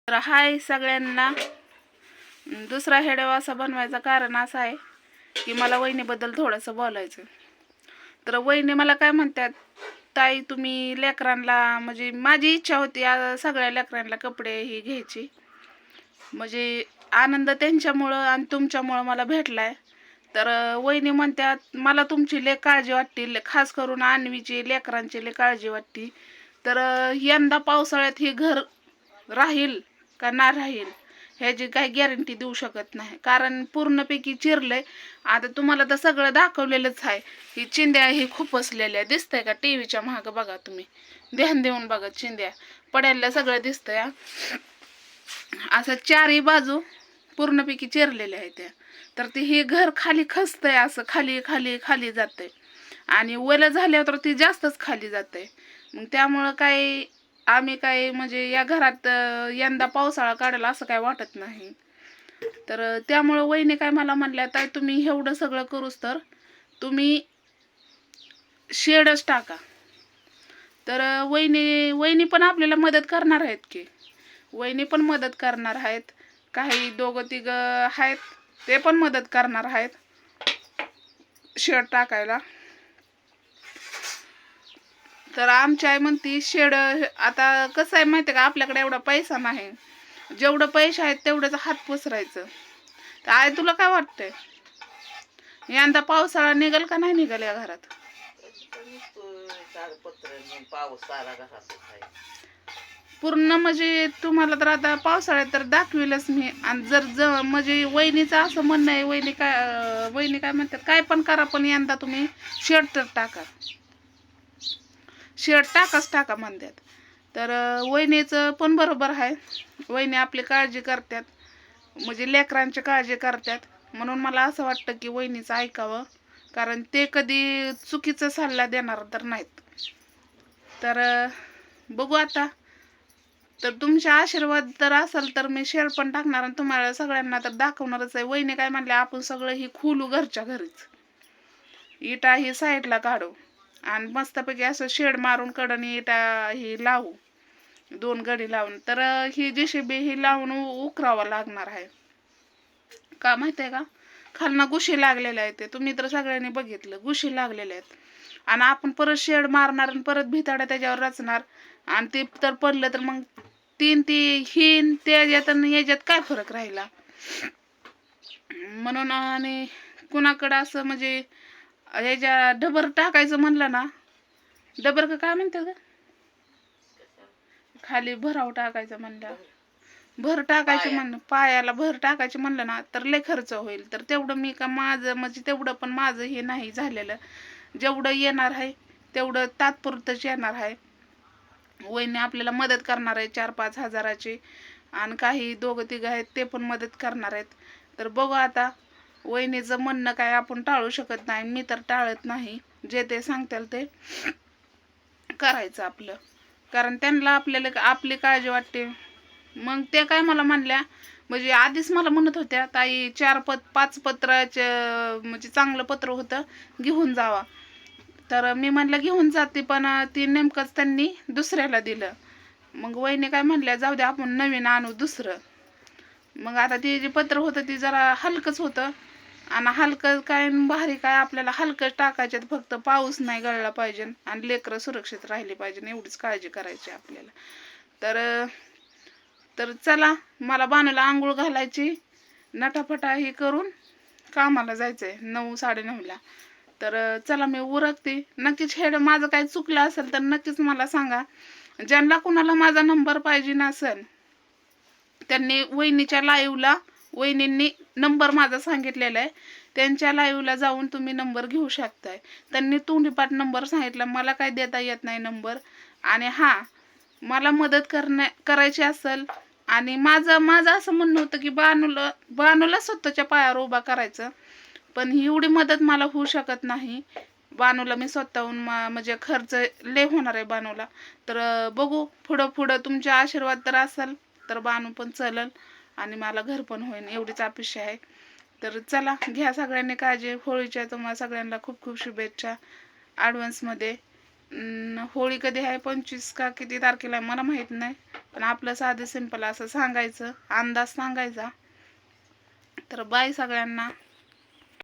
तर हाय सगळ्यांना. दुसरा व्हिडिओ असा बनवायचं कारण असं आहे की मला वहिनीबद्दल थोडंसं बोलायचं. तर वहिनी मला काय म्हणतात, ताई तुम्ही लेकरांना, म्हणजे माझी इच्छा होती सगळ्या लेकरांना कपडे ही घ्यायची, म्हणजे आनंद त्यांच्यामुळं आणि तुमच्यामुळं मला भेटलाय. तर वहिनी म्हणतात मला तुमची लय काळजी वाटते, खास करून अन्वीची लेकरांची लय काळजी वाटते. तर यंदा पावसाळ्यात ही घर राहील का ना राहील ह्याची काही गॅरंटी देऊ शकत नाही, कारण पूर्णपैकी चिरलंय. आता तुम्हाला तर सगळं दाखवलेलंच आहे. ही चिंध्या ही खुपसलेल्या दिसतंय का टीव्हीच्या मागं, बघा तुम्ही ध्यान देऊन बघा, चिंध्या पडायला सगळं दिसतंय. असं चारही बाजू पूर्णपैकी चिरलेल्या आहेत त्या. तर ते हे घर खाली खचतंय, असं खाली खाली खाली जातंय आणि ओलं झाल्यावर तर ती जास्तच खाली जाते. मग त्यामुळं काय आम्ही काय म्हणजे या घरात यंदा पावसाळा काढायला असं काय वाटत नाही. तर त्यामुळं वहिनी काय मला म्हणल्या, ताई तुम्ही एवढं सगळं करूच तर तुम्ही शेडच टाका. तर वहिनी पण आपल्याला मदत करणार आहेत की, वहिनी पण मदत करणार आहेत, काही दोघं तिघं आहेत ते पण मदत करणार आहेत शेड टाकायला. तर आमची आई म्हणती शेड, आता कसं आहे माहिती आहे का, आपल्याकडे एवढा पैसा नाही, जेवढं पैसे आहेत तेवढंच हात पसरायचं. तर आई तुला काय वाटतंय, यंदा पावसाळा निघल का नाही निघल या घरात? पूर्ण म्हणजे तुम्हाला तर आता पावसाळ्यात तर दाखविलच मी. आणि जर म्हणजे वहिनीचं असं म्हणणं आहे, वहिनी काय म्हणतात, काय पण करा पण यंदा तुम्ही शेड तर टाका, शेड टाकाच टाका म्हणतात. तर वहिनीचं पण बरोबर आहे, वहिनी आपली काळजी करतात, म्हणजे लेकरांची काळजी करतात. म्हणून मला असं वाटतं की वहिनीचं ऐकावं, कारण ते कधी चुकीचा सल्ला देणार तर नाहीत. तर बघू आता. तर तुमचे आशीर्वाद तर असेल तर मी शेड पण टाकणार आणि तुम्हाला सगळ्यांना तर दाखवणारच आहे. वहिनी काय म्हणले, आपण सगळं ही खोलू घरच्या घरीच, इटा ही साईडला काढू आणि मस्तपैकी असं शेड मारून कडनी इटा ही लावू, 2 गडी लावून. तर ही JCB ही लावून उकरावं लागणार आहे. का माहिती आहे का, खालना गुशी लागलेल्या आहेत, ते तुम्ही तर सगळ्यांनी बघितलं, गुशी लागलेल्या आहेत. आणि आपण परत शेड मारणार आणि परत भिताडा त्याच्यावर रचणार, आणि ते तर पडलं तर मग ती त्याच्यात आणि याच्यात काय फरक राहिला. म्हणून आणि कुणाकडं असं म्हणजे ह्याच्या डबर टाकायचं म्हणलं ना, डबर का काय म्हणतात ग, खाली भराव टाकायचं म्हणलं, भर टाकायचं म्हणलं, पायाला भर टाकायचं म्हणलं ना, तर लय खर्च होईल. तर तेवढं मी का माझं म्हणजे तेवढं पण माझं हे नाही झालेलं. जेवढं येणार आहे तेवढं तात्पुरतंच येणार आहे. वहिनी आपल्याला मदत करणार आहे 4-5 हजाराची, आणि काही दोघं तिघं आहेत ते पण मदत करणार आहेत. तर बघू आता, वहिनीचं म्हणणं काय आपण टाळू शकत नाही, मी तर टाळत नाही. जे ते सांगतील ते करायचं आपलं, कारण त्यांना आपल्याला आपली काळजी वाटते. मग ते काय मला म्हणल्या, म्हणजे आधीच मला म्हणत होत्या, ताई 4-5 पत्राचं म्हणजे चांगलं पत्र होतं, घेऊन जावा. तर मी म्हणलं घेऊन जाते, पण ती नेमकंच त्यांनी दुसऱ्याला दिलं. मग वहिनी काय म्हणल्या, जाऊ दे आपण नवीन आणू दुसरं. मग आता ती जे पत्र होतं ती जरा हलकंच होतं, आणि हलकं काय भारी काय, आपल्याला हलकं टाकायचे, फक्त पाऊस नाही गळला पाहिजे आणि लेकरं सुरक्षित राहिले पाहिजे, एवढीच काळजी करायची आपल्याला. तर चला, मला बाणाला आंघोळ घालायची, नटाफटा हे करून कामाला जायचंय 9-9:30ला. तर चला मी उरकते. नक्कीच हेड माझं काही चुकलं असेल तर नक्कीच मला सांगा. ज्यांना कुणाला माझा नंबर पाहिजे नसेल त्यांनी वहिनीच्या लाईव्हला, वहिनींनी नंबर माझा सांगितलेला आहे, त्यांच्या लाईव्हला जाऊन तुम्ही नंबर घेऊ शकताय. त्यांनी तोंडीपाठ नंबर सांगितला, मला काय देता येत नाही नंबर. आणि हां, मला मदत करायची असेल, आणि माझं असं म्हणणं होतं की बानूला स्वतःच्या पायावर उभा करायचं, पण एवढी मदत मला होऊ शकत नाही. बानूला मी स्वतःहून म्हणजे खर्च लय होणार आहे बानूला. तर बघू पुढं तुमचा आशीर्वाद तर असेल तर बानू पण चलल आणि मला घर पण होईल, एवढीच अपेक्षा आहे. तर चला, घ्या सगळ्यांनी काळजी. होळीच्या तुम्हाला सगळ्यांना खूप खूप शुभेच्छा ॲडव्हान्समध्ये. होळी कधी आहे 25 का किती तारखेला आहे मला माहीत नाही, पण आपलं साधं सिंपल असं सांगायचं, अंदाज सांगायचा. तर बाय सगळ्यांना.